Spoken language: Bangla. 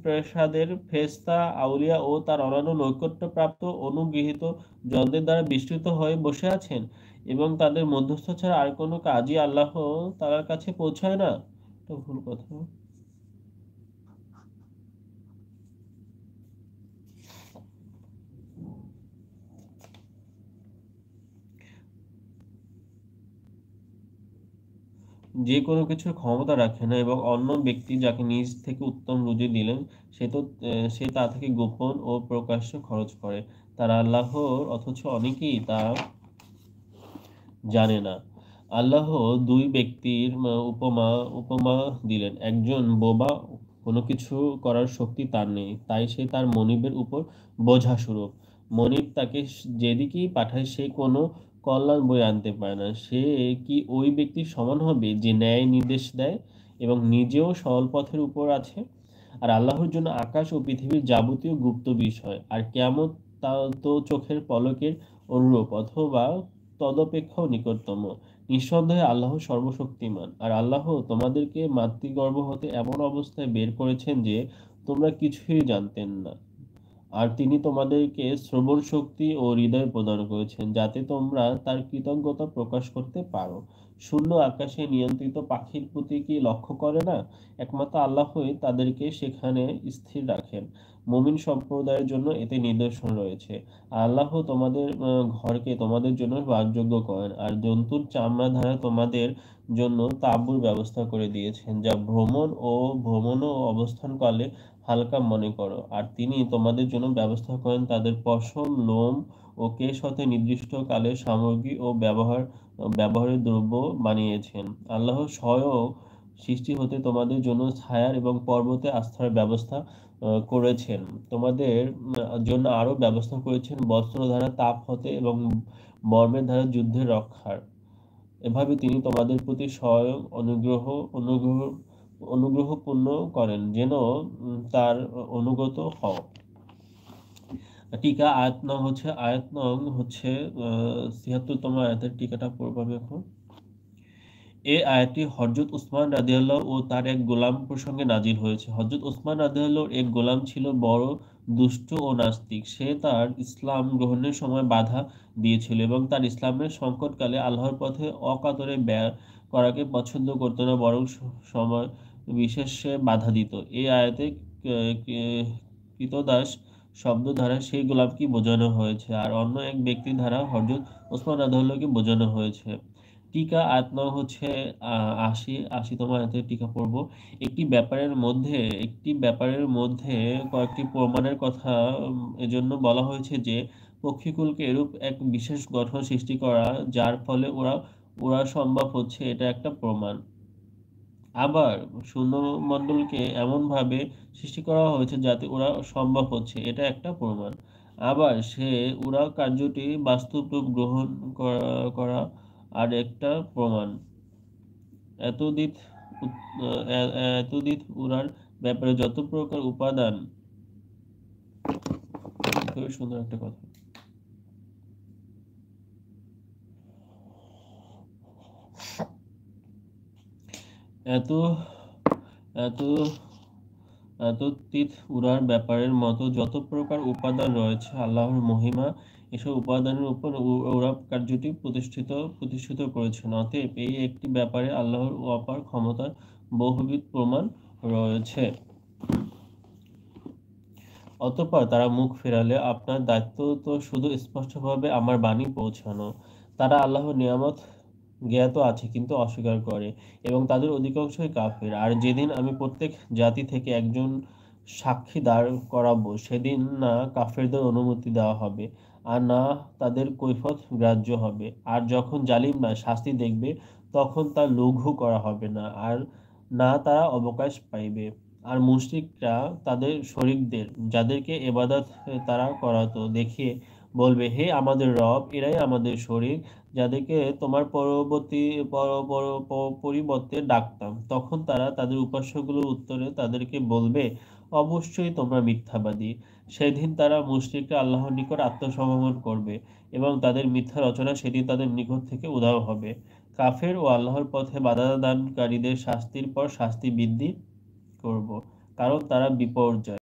প্রাসাদের ফেরেশতা, আউলিয়া ও তার অন্যান্য নৈকট্যপ্রাপ্ত অনুগৃহীত জনদের দ্বারা বিস্তৃত হয়ে বসে আছেন এবং তাদের মধ্যস্থ ছাড়া আর কোনো কাজই আল্লাহ তাআলার কাছে পৌঁছায় না? এটা ভুল কথা। যে কোনো কিছুর ক্ষমতা রাখে না এবং অন্য ব্যক্তি যাকে নিজ থেকে উত্তম রুজি দিলেন সে তা থেকে গোপন ও প্রকাশ্যে খরচ করে। তারা আল্লাহর অথচ অনেকেই তা জানে না। আল্লাহ দুই ব্যক্তির উপমা উপমা দিলেন। একজন বোবা, কোনো কিছু করার শক্তি তার নেই, তাই সে তার মনিবের উপর বোঝা স্বরূপ। মনিব তাকে যেদিকেই পাঠায় সে কোনো কল্যাণ বয়ে আনতে পারে না। সে কি ওই ব্যক্তির সমান হবে যে ন্যায় নির্দেশ দেয় এবং নিজেও সরল পথের উপর আছে? আর আল্লাহর জন্য আকাশ ও পৃথিবীর যাবতীয় গুপ্ত বিষয় আর কিয়ামত তা তো চোখের পলকের অনুরূপ অথবা তদপেক্ষাও নিকটতম। নিঃসন্দেহে আল্লাহ সর্বশক্তিমান। আর আল্লাহ তোমাদেরকে মাতৃগর্ভ হতে এমন অবস্থায় বের করেছেন যে তোমরা কিছুই জানতেন না। আর তিনি তোমাদেরকে শ্রবণ শক্তি ও হৃদয় প্রদান করেছেন যাতে তোমরা তার কৃতজ্ঞতা প্রকাশ করতে পারো। শূন্য আকাশে নিয়ন্ত্রিত পাখির প্রতি কি লক্ষ্য করে না? একমাত্র আল্লাহই তাদেরকে সেখানে স্থির রাখেন। মুমিন সম্প্রদায়ের জন্য এতে নিদর্শন রয়েছে। আল্লাহ তোমাদের ঘরকে তোমাদের জন্য বাসযোগ্য করেন আর জন্তুর চামড়া দ্বারা তোমাদের জন্য তাঁবুর ব্যবস্থা করে দিয়েছেন যা ভ্রমণ ও অবস্থানকালে হালকা মনে করো। আর তিনি তোমাদের জন্য ব্যবস্থা করেন তাদের পশম, লোম ও কেশ হতে নির্দিষ্ট কালের সামগ্রী ও ব্যবহারের দ্রব্য বানিয়েছেন। আল্লাহ স্বয়ং সৃষ্টি হতে তোমাদের জন্য ছায়ার এবং পর্বতে আস্থার ব্যবস্থা করেছেন। তোমাদের জন্য আরও ব্যবস্থা করেছেন বস্ত্র দ্বারা তাপ হতে এবং বর্মের দ্বারা যুদ্ধের রক্ষার। এভাবে তিনি তোমাদের প্রতি স্বয়ং অনুগ্রহ অনুগ্রহপূর্ণ করেন যেন তার অনুগত হও। টিকা আয়াত নং হচ্ছে ৭৬তম আয়াতের টিকাটা পড়বো আমি এখন। এই আয়াতটি হযরত উসমান রাদিয়াল্লাহু ও তার এক গোলাম প্রসঙ্গে নাজিল হয়েছে। হযরত উসমান রাদিয়াল্লাহুর এক গোলাম ছিল বড় দুষ্ট ও নাস্তিক। সে তার ইসলাম গ্রহণের সময় বাধা দিয়েছিল এবং তার ইসলামের সংকটকালে আল্লাহর পথে অকাতরে ব্যয় করাকে পছন্দ করত না, বরং সময় বিশেষে বাধা দিত। এই আয়াতে কৃতদাস শব্দ দ্বারা সেই গোলামকে বোঝানো হয়েছে আর অন্য এক ব্যক্তির দ্বারা হযরত ওসমান রাদিয়াল্লাহুকে বোঝানো হয়েছে। টিকা আয়াত নং হচ্ছে ৮০তম আয়াতের টিকা পড়ব। একটি ব্যাপারের মধ্যে কয়েকটি প্রমাণের কথা এজন্য বলা হয়েছে যে পক্ষীকুলকে এরূপ এক বিশেষ গঠন সৃষ্টি করা যার ফলে ওরা সম্ভব হচ্ছে, এটা একটা প্রমাণ। আবার শূন্যমণ্ডলকে এমনভাবে সৃষ্টি করা হয়েছে যাতে ওরা সম্ভব হচ্ছে, এটা একটা প্রমাণ। আবার উড়াও কার্যটি বাস্তব রূপ গ্রহণ করা আর একটা প্রমাণ। এতদিন উড়ার ব্যাপারে যত প্রকার উপাদান, খুবই সুন্দর একটা কথা। এত এত এতদ্ভিদ উড়ার ব্যাপারের মতো যত প্রকার উপাদান রয়েছে আল্লাহর মহিমা এসব উপাদানের উপর ওরা কার্যটি প্রতিষ্ঠিত করেছেন। অতএব এই একটি ব্যাপারে আল্লাহর অপার ক্ষমতার বহুবিধ প্রমাণ রয়েছে। অতঃপর তারা মুখ ফেরালে আপনার দায়িত্ব তো শুধু স্পষ্টভাবে আমার বাণী পৌঁছানো। তারা আল্লাহর নিয়ামত জ্ঞাত আছে কিন্তু অস্বীকার করে এবং তাদের অধিকাংশই কাফের। আর যেদিন আমি প্রত্যেক জাতি থেকে একজন সাক্ষী দাঁড় করাবো সেদিন না কাফেরদের অনুমতি দেওয়া হবে আর না তাদের কৈফিয়ত গ্রাহ্য হবে। আর যখন জালিমরা শাস্তি দেখবে তখন তা লঘু করা হবে না আর না তারা অবকাশ পাইবে। আর মুশরিকরা তাদের শরীকদের যাদেরকে ইবাদত তারা করাতো দেখিয়ে বলবে, হে আমাদের রব, এরাই আমাদের শরীক যাদেরকে তোমার পরিবর্তে ডাকতাম। তখন তারা তাদের উপাস্যগুলোর উত্তরে তাদেরকে বলবে, অবশ্যই তোমরা মিথ্যাবাদী। সেদিন তারা মুশরিকরা আল্লাহর নিকট আত্মসমর্পণ করবে এবং তাদের মিথ্যা রচনা সেদিন তাদের নিকট থেকে উধাও হবে। কাফের ও আল্লাহর পথে বাধা দানকারীদের শাস্তির পর শাস্তি বৃদ্ধি করব, কারণ তারা বিপর্যয়।